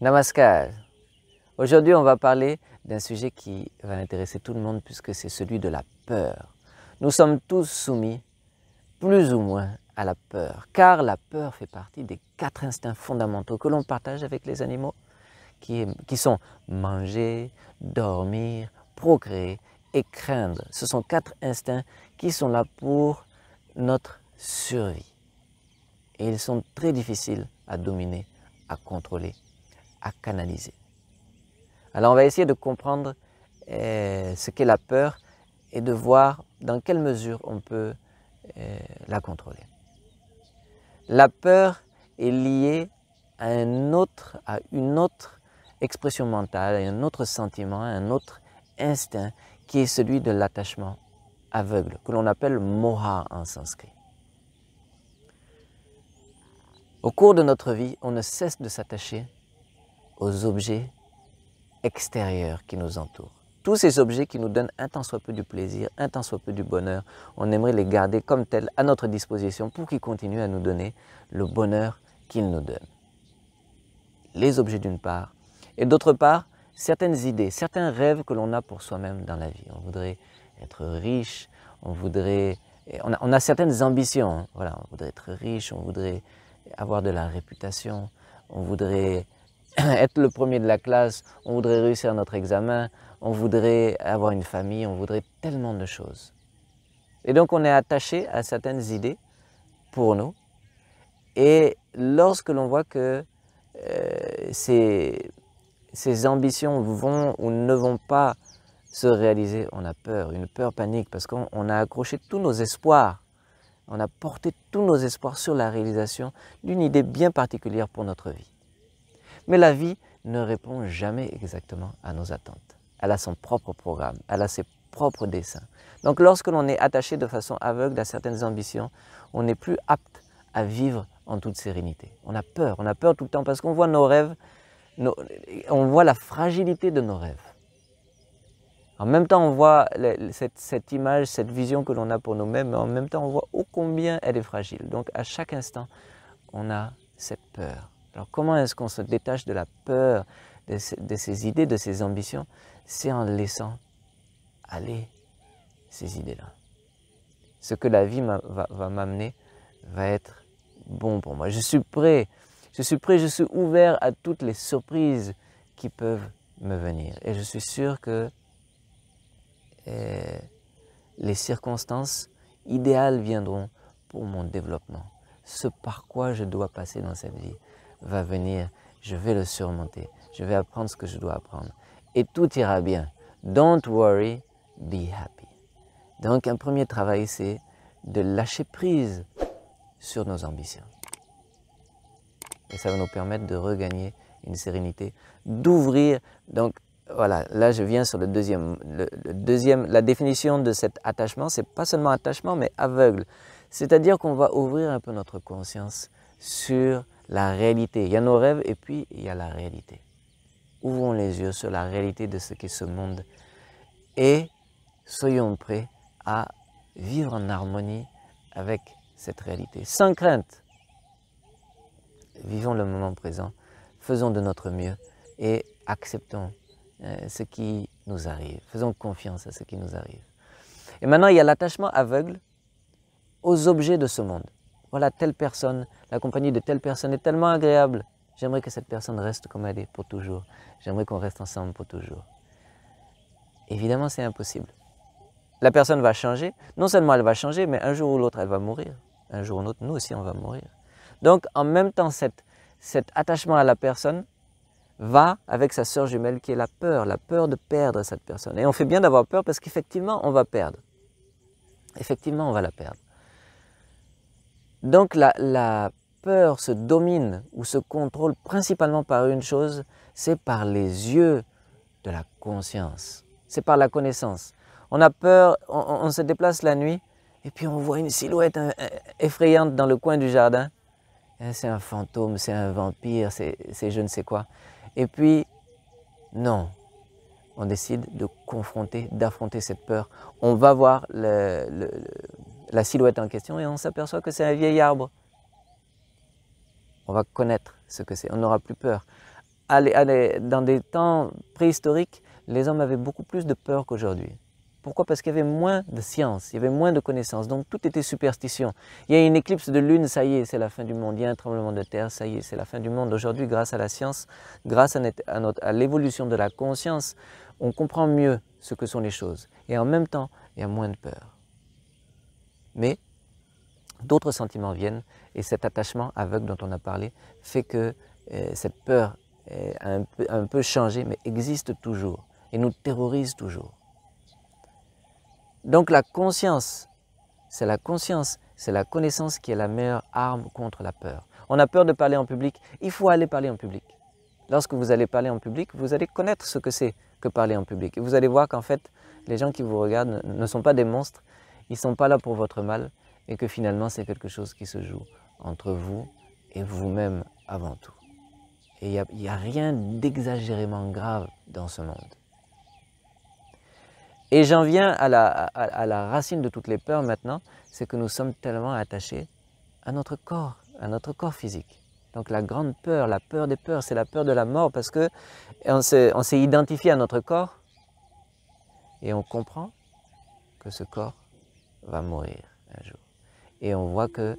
Namaskar. Aujourd'hui, on va parler d'un sujet qui va intéresser tout le monde puisque c'est celui de la peur. Nous sommes tous soumis, plus ou moins, à la peur, car la peur fait partie des 4 instincts fondamentaux que l'on partage avec les animaux, qui sont manger, dormir, procréer et craindre. Ce sont 4 instincts qui sont là pour notre survie. Et ils sont très difficiles à dominer, à contrôler, à canaliser. Alors on va essayer de comprendre ce qu'est la peur et de voir dans quelle mesure on peut la contrôler. La peur est liée à une autre expression mentale, à un autre sentiment, à un autre instinct qui est celui de l'attachement aveugle, que l'on appelle moha en sanskrit. Au cours de notre vie, on ne cesse de s'attacher aux objets extérieurs qui nous entourent. Tous ces objets qui nous donnent un tant soit peu du plaisir, un tant soit peu du bonheur, on aimerait les garder comme tels à notre disposition pour qu'ils continuent à nous donner le bonheur qu'ils nous donnent. Les objets d'une part, et d'autre part, certaines idées, certains rêves que l'on a pour soi-même dans la vie. On voudrait être riche, on a certaines ambitions, hein. Voilà, on voudrait être riche, on voudrait avoir de la réputation, on voudrait être le premier de la classe, on voudrait réussir notre examen, on voudrait avoir une famille, on voudrait tellement de choses. Et donc on est attaché à certaines idées pour nous. Et lorsque l'on voit que ces ambitions vont ou ne vont pas se réaliser, on a peur, une peur panique, parce qu'on a accroché tous nos espoirs, on a porté tous nos espoirs sur la réalisation d'une idée bien particulière pour notre vie. Mais la vie ne répond jamais exactement à nos attentes. Elle a son propre programme, elle a ses propres desseins. Donc lorsque l'on est attaché de façon aveugle à certaines ambitions, on n'est plus apte à vivre en toute sérénité. On a peur tout le temps parce qu'on voit nos rêves, on voit la fragilité de nos rêves. En même temps, on voit cette image, cette vision que l'on a pour nous-mêmes, mais en même temps, on voit ô combien elle est fragile. Donc à chaque instant, on a cette peur. Alors comment est-ce qu'on se détache de la peur, de ces idées, de ces ambitions? C'est en laissant aller ces idées-là. Ce que la vie va m'amener va être bon pour moi. Je suis prêt, je suis ouvert à toutes les surprises qui peuvent me venir. Et je suis sûr que les circonstances idéales viendront pour mon développement. Ce par quoi je dois passer dans cette vie va venir, je vais le surmonter, je vais apprendre ce que je dois apprendre. Et tout ira bien. Don't worry, be happy. Donc un premier travail, c'est de lâcher prise sur nos ambitions. Et ça va nous permettre de regagner une sérénité, d'ouvrir. Donc voilà, là je viens sur le deuxième. La définition de cet attachement, c'est pas seulement attachement, mais aveugle. C'est-à-dire qu'on va ouvrir un peu notre conscience sur la réalité. Il y a nos rêves et puis il y a la réalité. Ouvrons les yeux sur la réalité de ce qu'est ce monde et soyons prêts à vivre en harmonie avec cette réalité. Sans crainte, vivons le moment présent, faisons de notre mieux et acceptons ce qui nous arrive. Faisons confiance à ce qui nous arrive. Et maintenant, il y a l'attachement aveugle aux objets de ce monde. Voilà, telle personne, la compagnie de telle personne est tellement agréable. J'aimerais que cette personne reste comme elle est pour toujours. J'aimerais qu'on reste ensemble pour toujours. Évidemment, c'est impossible. La personne va changer. Non seulement elle va changer, mais un jour ou l'autre, elle va mourir. Un jour ou l'autre, nous aussi, on va mourir. Donc, en même temps, cet attachement à la personne va avec sa sœur jumelle qui est la peur de perdre cette personne. Et on fait bien d'avoir peur parce qu'effectivement, on va perdre. Effectivement, on va la perdre. Donc la peur se domine ou se contrôle principalement par une chose, c'est par les yeux de la conscience. C'est par la connaissance. On a peur, on se déplace la nuit et puis on voit une silhouette effrayante dans le coin du jardin. C'est un fantôme, c'est un vampire, c'est je ne sais quoi. Et puis, non, on décide de confronter, d'affronter cette peur. On va voir la silhouette en question et on s'aperçoit que c'est un vieil arbre. On va connaître ce que c'est, on n'aura plus peur. dans des temps préhistoriques, les hommes avaient beaucoup plus de peur qu'aujourd'hui. Pourquoi? Parce qu'il y avait moins de science, il y avait moins de connaissances, donc tout était superstition. Il y a une éclipse de lune, ça y est, c'est la fin du monde. Il y a un tremblement de terre, ça y est, c'est la fin du monde. Aujourd'hui, grâce à la science, grâce à l'évolution de la conscience, on comprend mieux ce que sont les choses. Et en même temps, il y a moins de peur. Mais d'autres sentiments viennent et cet attachement aveugle dont on a parlé fait que cette peur a un peu changé, mais existe toujours et nous terrorise toujours. Donc la conscience, c'est la connaissance qui est la meilleure arme contre la peur. On a peur de parler en public, il faut aller parler en public. Lorsque vous allez parler en public, vous allez connaître ce que c'est que parler en public. Et vous allez voir qu'en fait, les gens qui vous regardent ne sont pas des monstres, ils ne sont pas là pour votre mal, et que finalement c'est quelque chose qui se joue entre vous et vous-même avant tout. Et il n'y a rien d'exagérément grave dans ce monde. Et j'en viens à la racine de toutes les peurs maintenant, c'est que nous sommes tellement attachés à notre corps physique. Donc la grande peur, la peur des peurs, c'est la peur de la mort parce qu'on s'est identifié à notre corps et on comprend que ce corps va mourir un jour. Et on voit que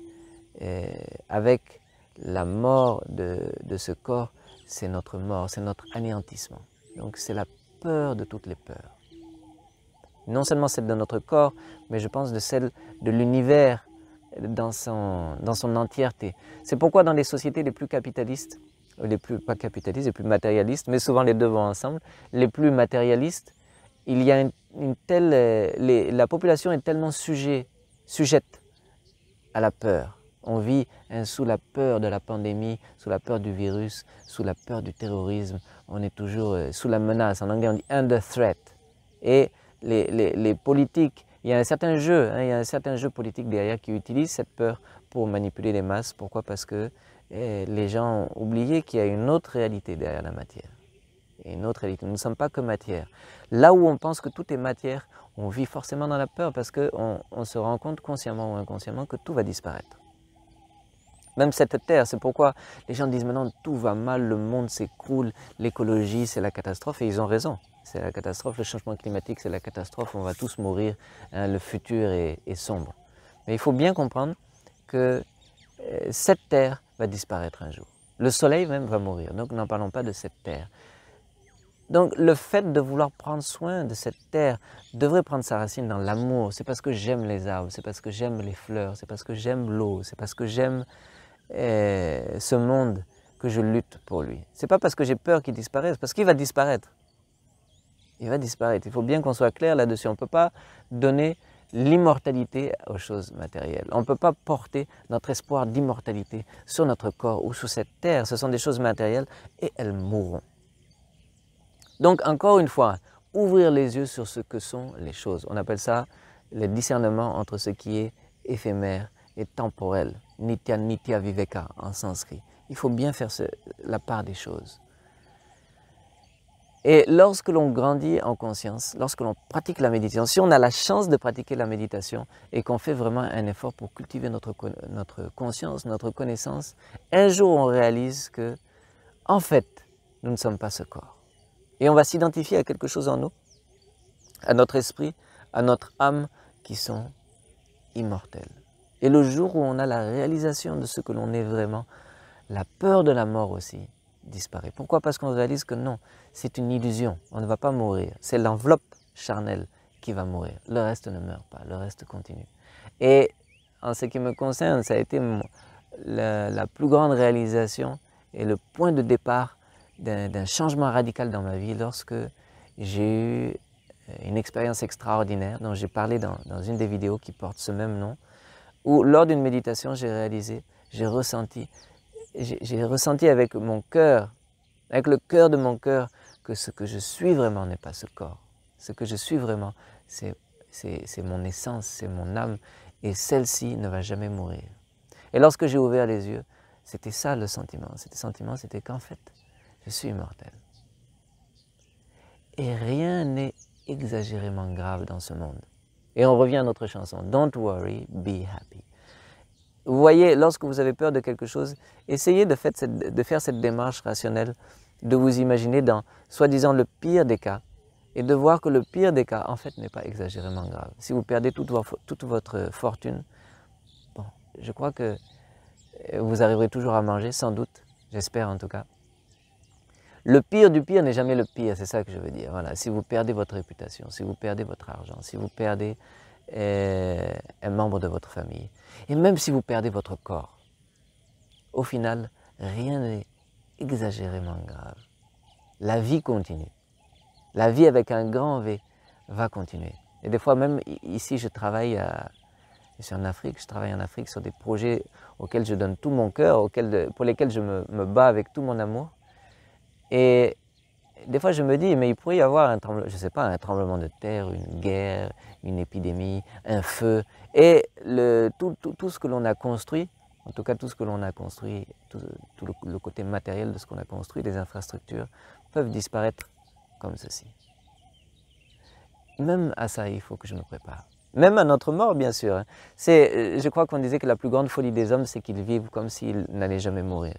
avec la mort de ce corps, c'est notre mort, c'est notre anéantissement. Donc c'est la peur de toutes les peurs. Non seulement celle de notre corps, mais je pense de celle de l'univers dans son entièreté. C'est pourquoi dans les sociétés les plus capitalistes, pas capitalistes, les plus matérialistes, mais souvent les deux vont ensemble, les plus matérialistes, il y a la population est tellement sujette à la peur. On vit sous la peur de la pandémie, sous la peur du virus, sous la peur du terrorisme. On est toujours sous la menace. En anglais, on dit « under threat ». Et les politiques, il y a un certain jeu politique derrière qui utilise cette peur pour manipuler les masses. Pourquoi? Parce que les gens ont oublié qu'il y a une autre réalité derrière la matière. Et une autre réalité. Nous ne sommes pas que matière. Là où on pense que tout est matière, on vit forcément dans la peur parce qu'on se rend compte consciemment ou inconsciemment que tout va disparaître. Même cette terre, c'est pourquoi les gens disent maintenant tout va mal, le monde s'écroule, l'écologie c'est la catastrophe et ils ont raison. C'est la catastrophe, le changement climatique c'est la catastrophe, on va tous mourir, hein, le futur est sombre. Mais il faut bien comprendre que cette terre va disparaître un jour. Le soleil même va mourir, donc n'en parlons pas de cette terre. Donc le fait de vouloir prendre soin de cette terre devrait prendre sa racine dans l'amour. C'est parce que j'aime les arbres, c'est parce que j'aime les fleurs, c'est parce que j'aime l'eau, c'est parce que j'aime ce monde que je lutte pour lui. Ce n'est pas parce que j'ai peur qu'il disparaisse, parce qu'il va disparaître. Il va disparaître. Il faut bien qu'on soit clair là-dessus. On ne peut pas donner l'immortalité aux choses matérielles. On ne peut pas porter notre espoir d'immortalité sur notre corps ou sur cette terre. Ce sont des choses matérielles et elles mourront. Donc encore une fois, ouvrir les yeux sur ce que sont les choses. On appelle ça le discernement entre ce qui est éphémère et temporel. Nitya Nitya Viveka en sanskrit. Il faut bien faire la part des choses. Et lorsque l'on grandit en conscience, lorsque l'on pratique la méditation, si on a la chance de pratiquer la méditation et qu'on fait vraiment un effort pour cultiver notre conscience, notre connaissance, un jour on réalise que, en fait, nous ne sommes pas ce corps. Et on va s'identifier à quelque chose en nous, à notre esprit, à notre âme, qui sont immortels. Et le jour où on a la réalisation de ce que l'on est vraiment, la peur de la mort aussi disparaît. Pourquoi? Parce qu'on réalise que non, c'est une illusion, on ne va pas mourir. C'est l'enveloppe charnelle qui va mourir. Le reste ne meurt pas, le reste continue. Et en ce qui me concerne, ça a été la plus grande réalisation et le point de départ d'un changement radical dans ma vie lorsque j'ai eu une expérience extraordinaire dont j'ai parlé dans une des vidéos qui porte ce même nom, où lors d'une méditation, j'ai réalisé, j'ai ressenti avec mon cœur, avec le cœur de mon cœur, que ce que je suis vraiment n'est pas ce corps. Ce que je suis vraiment, c'est mon essence, c'est mon âme, et celle-ci ne va jamais mourir. Et lorsque j'ai ouvert les yeux, c'était ça le sentiment. C'était qu'en fait, je suis immortel. Et rien n'est exagérément grave dans ce monde. Et on revient à notre chanson, Don't worry, be happy. Vous voyez, lorsque vous avez peur de quelque chose, essayez de faire cette démarche rationnelle de vous imaginer dans, soi-disant, le pire des cas, et de voir que le pire des cas, en fait, n'est pas exagérément grave. Si vous perdez toute votre fortune, bon, je crois que vous arriverez toujours à manger, sans doute, j'espère en tout cas. Le pire du pire n'est jamais le pire, c'est ça que je veux dire. Voilà. Si vous perdez votre réputation, si vous perdez votre argent, si vous perdez un membre de votre famille, et même si vous perdez votre corps, au final, rien n'est exagérément grave. La vie continue. La vie avec un grand V va continuer. Et des fois même, ici je travaille je suis en Afrique, je travaille en Afrique sur des projets auxquels je donne tout mon cœur, pour lesquels je me bats avec tout mon amour. Et des fois je me dis, mais il pourrait y avoir je sais pas, un tremblement de terre, une guerre, une épidémie, un feu. Et tout ce que l'on a construit, en tout cas tout ce que l'on a construit, tout le côté matériel de ce qu'on a construit, des infrastructures, peuvent disparaître comme ceci. Même à ça, il faut que je me prépare. Même à notre mort, bien sûr. Je crois qu'on disait que la plus grande folie des hommes, c'est qu'ils vivent comme s'ils n'allaient jamais mourir.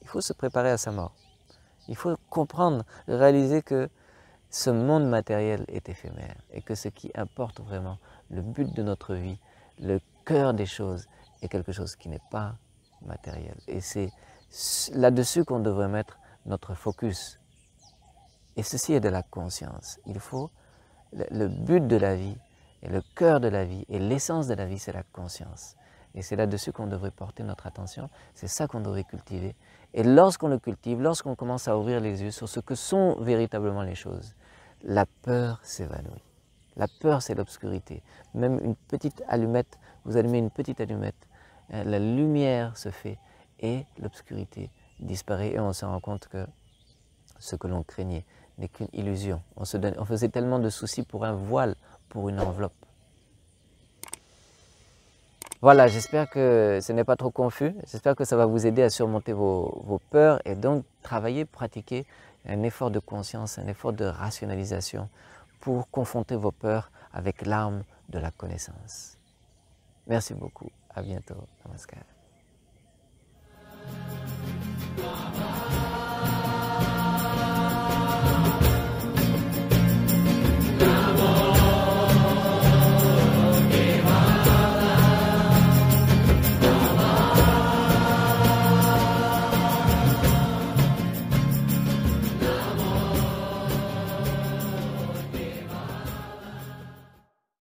Il faut se préparer à sa mort. Il faut comprendre, réaliser que ce monde matériel est éphémère et que ce qui importe vraiment, le but de notre vie, le cœur des choses, est quelque chose qui n'est pas matériel. Et c'est là-dessus qu'on devrait mettre notre focus. Et ceci est de la conscience. Il faut, le but de la vie, et le cœur de la vie, et l'essence de la vie, c'est la conscience. Et c'est là-dessus qu'on devrait porter notre attention, c'est ça qu'on devrait cultiver. Et lorsqu'on le cultive, lorsqu'on commence à ouvrir les yeux sur ce que sont véritablement les choses, la peur s'évanouit. La peur, c'est l'obscurité. Même une petite allumette, vous allumez une petite allumette, la lumière se fait et l'obscurité disparaît et on se rend compte que ce que l'on craignait n'est qu'une illusion. On faisait tellement de soucis pour un voile, pour une enveloppe. Voilà, j'espère que ce n'est pas trop confus. J'espère que ça va vous aider à surmonter vos peurs et donc travailler, pratiquer un effort de conscience, un effort de rationalisation pour confronter vos peurs avec l'arme de la connaissance. Merci beaucoup. À bientôt. Namaskar.